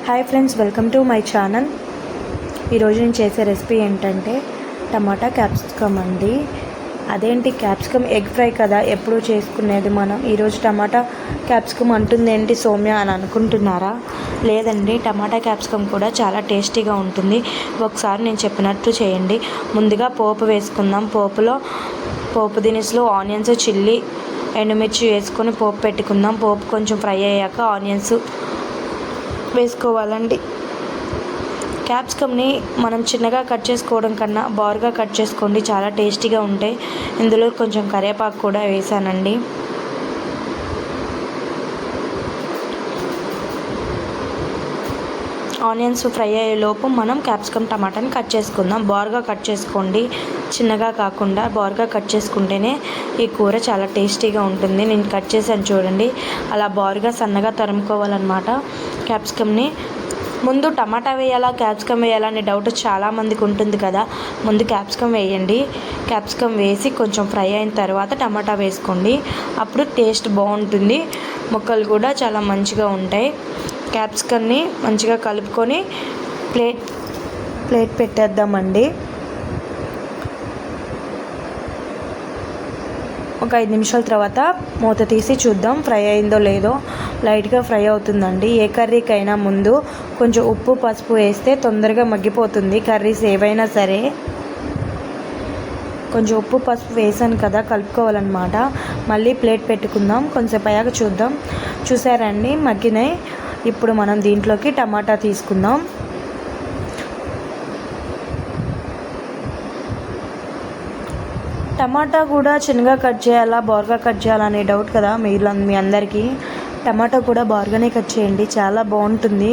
Hi friends, welcome to my channel. ఈరోజు నేను చేసే రెసిపీ ఏంటంటే టమాటా క్యాప్సికమ్ అండి. అదేంటి క్యాప్సికమ్ ఎగ్ ఫ్రై కదా ఎప్పుడు చేసుకునేది మనం. ఈరోజు టమాటా క్యాప్సికమ్ అంటుంది ఏంటి సౌమ్య అని అనుకుంటున్నారా? లేదండి, టమాటా క్యాప్సికమ్ కూడా చాలా టేస్టీగా ఉంటుంది. ఒకసారి నేను చెప్పినట్టు చేయండి. ముందుగా పోపు వేసుకుందాం. పోపు దినుసులు ఆనియన్స్, చిల్లీ, ఎండుమిర్చి వేసుకొని పోపు పెట్టుకుందాం. పోపు కొంచెం ఫ్రై అయ్యాక ఆనియన్స్ వేసుకోవాలండి. క్యాప్సికమ్ని మనం చిన్నగా కట్ చేసుకోవడం కన్నా బారుగా కట్ చేసుకోండి, చాలా టేస్టీగా ఉంటాయి. ఇందులో కొంచెం కరివేపాకు కూడా వేసానండి. ఆనియన్స్ ఫ్రై అయ్యేలోపు మనం క్యాప్సికమ్ టమాటాని కట్ చేసుకుందాం. బారుగా కట్ చేసుకోండి, చిన్నగా కాకుండా బారుగా కట్ చేసుకుంటేనే ఈ కూర చాలా టేస్టీగా ఉంటుంది. నేను కట్ చేశాను చూడండి, అలా బారుగా సన్నగా తరుముకోవాలన్నమాట. క్యాప్సికమ్ని ముందు టమాటా వేయాలా క్యాప్సికమ్ వేయాలా అనే డౌట్ చాలామందికి ఉంటుంది కదా. ముందు క్యాప్సికమ్ వేయండి. క్యాప్సికమ్ వేసి కొంచెం ఫ్రై అయిన తర్వాత టమాటా వేసుకోండి. అప్పుడు టేస్ట్ బాగుంటుంది, ముక్కలు కూడా చాలా మంచిగా ఉంటాయి. క్యాప్సికమ్ని మంచిగా కలుపుకొని ప్లేట్ పెట్టేద్దామండి. ఒక 5 నిమిషాల తర్వాత మూత తీసి చూద్దాం ఫ్రై అయిందో లేదో. లైట్గా ఫ్రై అవుతుందండి. ఏ కర్రీకైనా ముందు కొంచెం ఉప్పు పసుపు వేస్తే తొందరగా మగ్గిపోతుంది. కర్రీస్ ఏవైనా సరే కొంచెం ఉప్పు పసుపు వేసాను కదా, కలుపుకోవాలన్నమాట. మళ్ళీ ప్లేట్ పెట్టుకుందాం. కొంచెంసేపు అయ్యాక చూద్దాం. చూసారండి, మగ్గినాయి. ఇప్పుడు మనం దీంట్లోకి టమాటా తీసుకుందాం. టమాటా కూడా చిన్నగా కట్ చేయాలా బారుగా కట్ చేయాలా అనే డౌట్ కదా మీ అందరికీ. టమాటా కూడా బారుగానే కట్ చేయండి, చాలా బాగుంటుంది.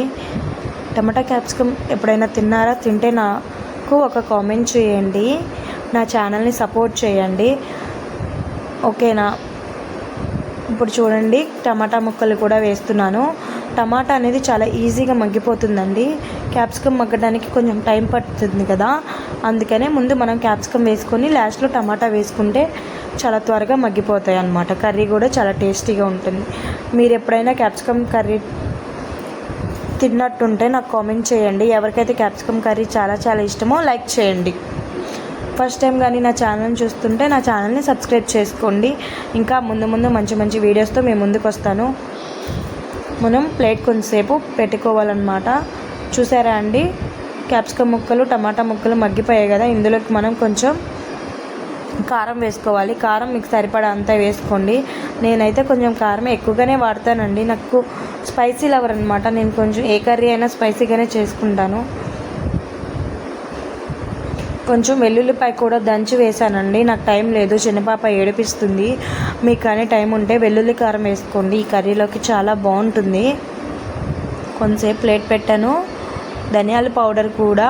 టమాటా క్యాప్సికమ్ ఎప్పుడైనా తిన్నారా? తింటే నాకు ఒక కామెంట్ చేయండి. నా ఛానల్ని సపోర్ట్ చేయండి, ఓకేనా? ఇప్పుడు చూడండి, టమాటా ముక్కలు కూడా వేస్తున్నాను. టమాటా అనేది చాలా ఈజీగా మగ్గిపోతుందండి. క్యాప్సికమ్ మగ్గడానికి కొంచెం టైం పడుతుంది కదా, అందుకనే ముందు మనం క్యాప్సికమ్ వేసుకొని లాస్ట్లో టమాటా వేసుకుంటే చాలా త్వరగా మగ్గిపోతాయి అన్నమాట. కర్రీ కూడా చాలా టేస్టీగా ఉంటుంది. మీరు ఎప్పుడైనా క్యాప్సికమ్ కర్రీ తిన్నట్టుంటే నాకు కామెంట్ చేయండి. ఎవరికైతే క్యాప్సికమ్ కర్రీ చాలా చాలా ఇష్టమో లైక్ చేయండి. ఫస్ట్ టైం కానీ నా ఛానల్ని చూస్తుంటే నా ఛానల్ని సబ్స్క్రైబ్ చేసుకోండి. ఇంకా ముందు మంచి మంచి వీడియోస్తో మేము ముందుకు వస్తాను. మనం ప్లేట్ కొంచెంసేపు పెట్టుకోవాలన్నమాట. చూసారా అండి, క్యాప్సికమ్ ముక్కలు టమాటా ముక్కలు మగ్గిపోయాయి కదా. ఇందులోకి మనం కొంచెం కారం వేసుకోవాలి. కారం మీకు సరిపడా అంతా వేసుకోండి. నేనైతే కొంచెం కారం ఎక్కువగానే వాడతానండి. నాకు స్పైసీ లవర్ అనమాట. నేను కొంచెం ఏ కర్రీ అయినా స్పైసీగానే చేసుకుంటాను. కొంచెం వెల్లుల్లిపాయ కూడా దంచి వేసానండి. నాకు టైం లేదు, చిన్నపాప ఏడిపిస్తుంది. మీకు కానీ టైం ఉంటే వెల్లుల్లి కారం వేసుకోండి. ఈ కర్రీలోకి చాలా బాగుంటుంది. కొంచెంసేపు ప్లేట్ పెట్టాను. ధనియాల పౌడర్ కూడా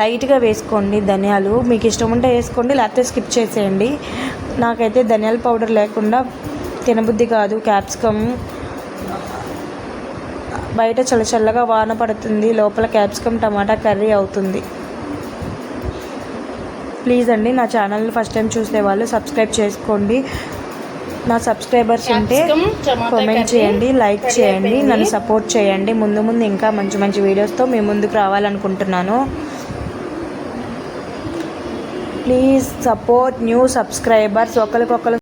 లైట్గా వేసుకోండి. ధనియాలు మీకు ఇష్టం ఉంటే వేసుకోండి, లేకపోతే స్కిప్ చేసేయండి. నాకైతే ధనియాల పౌడర్ లేకుండా తినబుద్ధి కాదు. క్యాప్సికమ్ బయట చల్లగా వాన పడుతుంది, లోపల క్యాప్సికమ్ టమాటా కర్రీ అవుతుంది. ప్లీజ్ అండి, నా ఛానల్ని ఫస్ట్ టైం చూసే వాళ్ళు సబ్స్క్రైబ్ చేసుకోండి. నా సబ్స్క్రైబర్స్ ఉంటే కామెంట్ చేయండి, లైక్ చేయండి, నన్ను సపోర్ట్ చేయండి. ముందు ఇంకా మంచి వీడియోస్తో మీ ముందుకు రావాలనుకుంటున్నాను. Please support new subscribers. ఒకరికొకరు